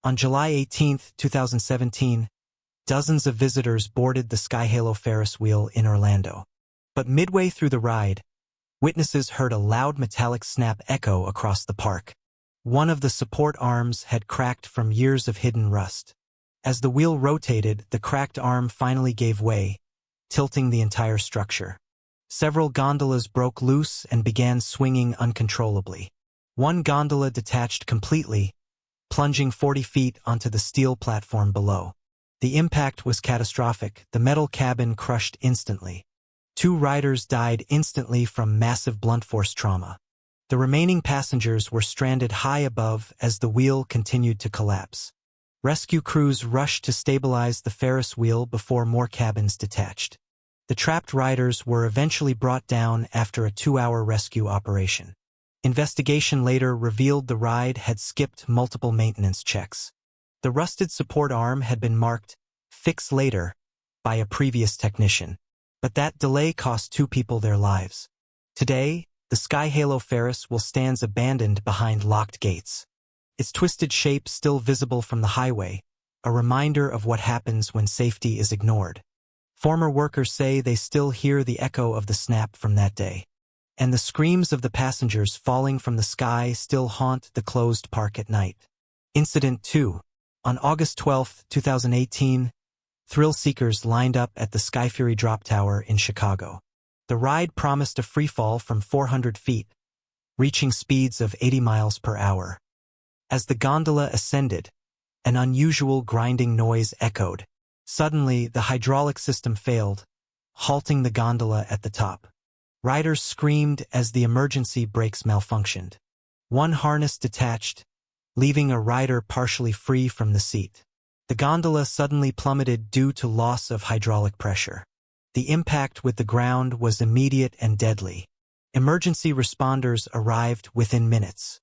On July 18, 2017, dozens of visitors boarded the Skyhalo Ferris wheel in Orlando. But midway through the ride, witnesses heard a loud metallic snap echo across the park. One of the support arms had cracked from years of hidden rust. As the wheel rotated, the cracked arm finally gave way, tilting the entire structure. Several gondolas broke loose and began swinging uncontrollably. One gondola detached completely, plunging 40 feet onto the steel platform below. The impact was catastrophic. The metal cabin crushed instantly. 2 riders died instantly from massive blunt force trauma. The remaining passengers were stranded high above as the wheel continued to collapse. Rescue crews rushed to stabilize the Ferris wheel before more cabins detached. The trapped riders were eventually brought down after a 2-hour rescue operation. Investigation later revealed the ride had skipped multiple maintenance checks. The rusted support arm had been marked "Fix Later" by a previous technician, but that delay cost 2 people their lives. Today, the Skyhalo Ferris wheel stands abandoned behind locked gates. Its twisted shape still visible from the highway, a reminder of what happens when safety is ignored. Former workers say they still hear the echo of the snap from that day. And the screams of the passengers falling from the sky still haunt the closed park at night. Incident 2. On August 12, 2018, thrill seekers lined up at the Skyfury drop tower in Chicago. The ride promised a freefall from 400 feet, reaching speeds of 80 miles per hour. As the gondola ascended, an unusual grinding noise echoed. Suddenly, the hydraulic system failed, halting the gondola at the top. Riders screamed as the emergency brakes malfunctioned. One harness detached, leaving a rider partially free from the seat. The gondola suddenly plummeted due to loss of hydraulic pressure. The impact with the ground was immediate and deadly. Emergency responders arrived within minutes.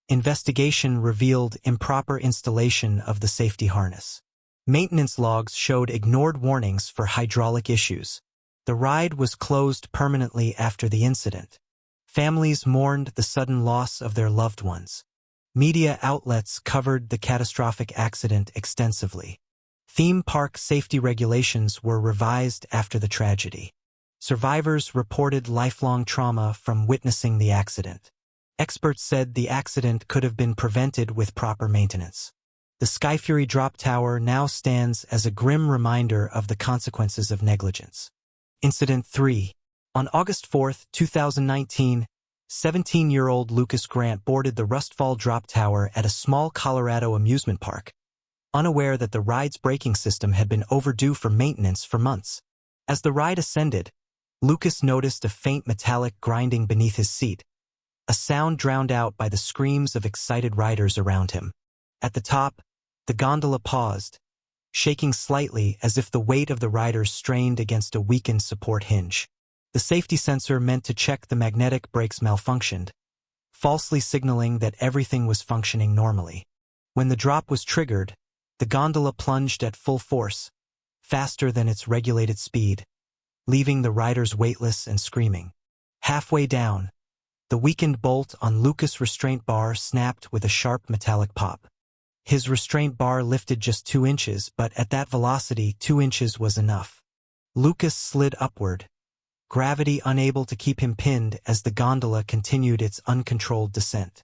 Investigation revealed improper installation of the safety harness. Maintenance logs showed ignored warnings for hydraulic issues. The ride was closed permanently after the incident. Families mourned the sudden loss of their loved ones. Media outlets covered the catastrophic accident extensively. Theme park safety regulations were revised after the tragedy. Survivors reported lifelong trauma from witnessing the accident. Experts said the accident could have been prevented with proper maintenance. The Skyfury drop tower now stands as a grim reminder of the consequences of negligence. Incident 3. On August 4, 2019, 17-year-old Lucas Grant boarded the Rustfall drop tower at a small Colorado amusement park, unaware that the ride's braking system had been overdue for maintenance for months. As the ride ascended, Lucas noticed a faint metallic grinding beneath his seat, a sound drowned out by the screams of excited riders around him. At the top, the gondola paused, shaking slightly as if the weight of the riders strained against a weakened support hinge. The safety sensor meant to check the magnetic brakes malfunctioned, falsely signaling that everything was functioning normally. When the drop was triggered, the gondola plunged at full force, faster than its regulated speed, leaving the riders weightless and screaming. Halfway down, the weakened bolt on Lucas' restraint bar snapped with a sharp metallic pop. His restraint bar lifted just 2 inches, but at that velocity, 2 inches was enough. Lucas slid upward, gravity unable to keep him pinned as the gondola continued its uncontrolled descent.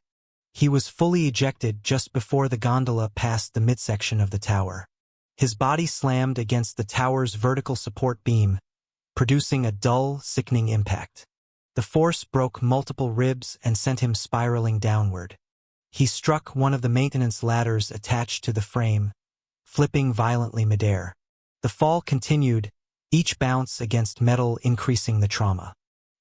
He was fully ejected just before the gondola passed the midsection of the tower. His body slammed against the tower's vertical support beam, producing a dull, sickening impact. The force broke multiple ribs and sent him spiraling downward. He struck one of the maintenance ladders attached to the frame, flipping violently midair. The fall continued, each bounce against metal increasing the trauma.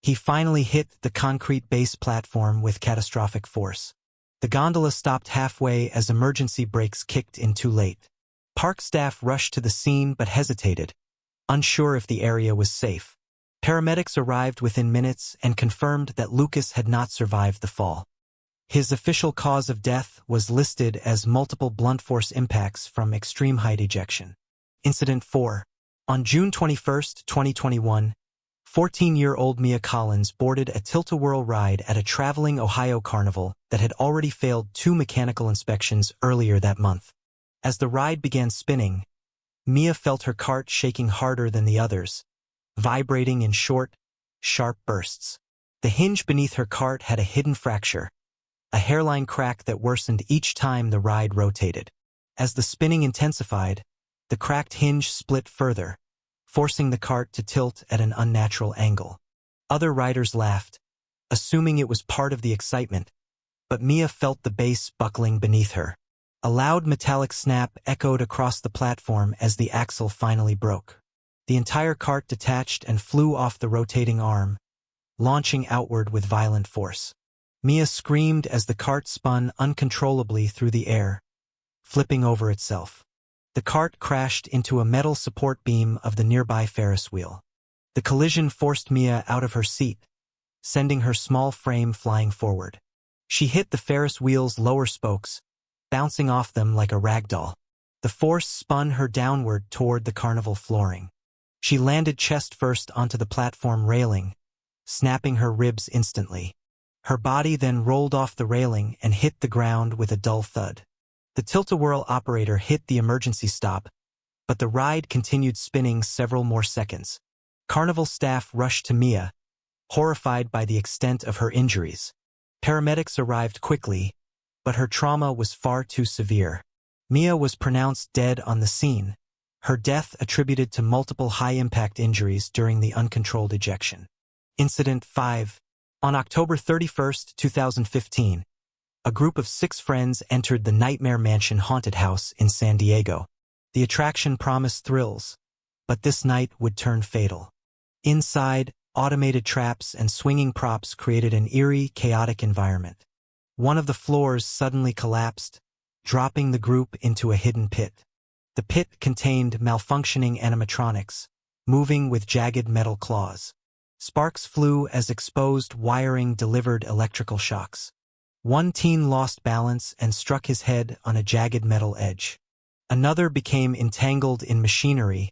He finally hit the concrete base platform with catastrophic force. The gondola stopped halfway as emergency brakes kicked in too late. Park staff rushed to the scene but hesitated, unsure if the area was safe. Paramedics arrived within minutes and confirmed that Lucas had not survived the fall. His official cause of death was listed as multiple blunt force impacts from extreme height ejection. Incident 4. On June 21, 2021, 14-year-old Mia Collins boarded a Tilt-A-Whirl ride at a traveling Ohio carnival that had already failed 2 mechanical inspections earlier that month. As the ride began spinning, Mia felt her cart shaking harder than the others, vibrating in short, sharp bursts. The hinge beneath her cart had a hidden fracture, a hairline crack that worsened each time the ride rotated. As the spinning intensified, the cracked hinge split further, forcing the cart to tilt at an unnatural angle. Other riders laughed, assuming it was part of the excitement, but Mia felt the base buckling beneath her. A loud metallic snap echoed across the platform as the axle finally broke. The entire cart detached and flew off the rotating arm, launching outward with violent force. Mia screamed as the cart spun uncontrollably through the air, flipping over itself. The cart crashed into a metal support beam of the nearby Ferris wheel. The collision forced Mia out of her seat, sending her small frame flying forward. She hit the Ferris wheel's lower spokes, bouncing off them like a rag doll. The force spun her downward toward the carnival flooring. She landed chest first onto the platform railing, snapping her ribs instantly. Her body then rolled off the railing and hit the ground with a dull thud. The Tilt-A-Whirl operator hit the emergency stop, but the ride continued spinning several more seconds. Carnival staff rushed to Mia, horrified by the extent of her injuries. Paramedics arrived quickly, but her trauma was far too severe. Mia was pronounced dead on the scene, her death attributed to multiple high-impact injuries during the uncontrolled ejection. Incident 5. On October 31, 2015, a group of 6 friends entered the Nightmare Mansion haunted house in San Diego. The attraction promised thrills, but this night would turn fatal. Inside, automated traps and swinging props created an eerie, chaotic environment. One of the floors suddenly collapsed, dropping the group into a hidden pit. The pit contained malfunctioning animatronics, moving with jagged metal claws. Sparks flew as exposed wiring delivered electrical shocks. One teen lost balance and struck his head on a jagged metal edge. Another became entangled in machinery,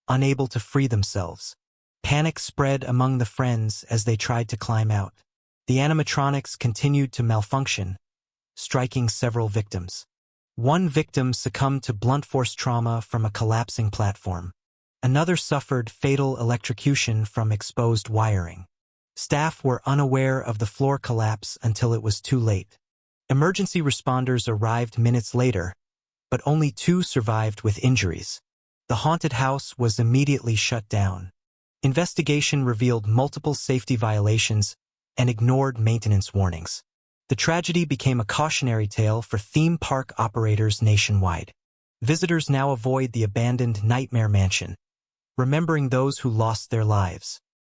unable to free themselves. Panic spread among the friends as they tried to climb out. The animatronics continued to malfunction, striking several victims. One victim succumbed to blunt force trauma from a collapsing platform. Another suffered fatal electrocution from exposed wiring. Staff were unaware of the floor collapse until it was too late. Emergency responders arrived minutes later, but only 2 survived with injuries. The haunted house was immediately shut down. Investigation revealed multiple safety violations and ignored maintenance warnings. The tragedy became a cautionary tale for theme park operators nationwide. Visitors now avoid the abandoned Nightmare Mansion, remembering those who lost their lives.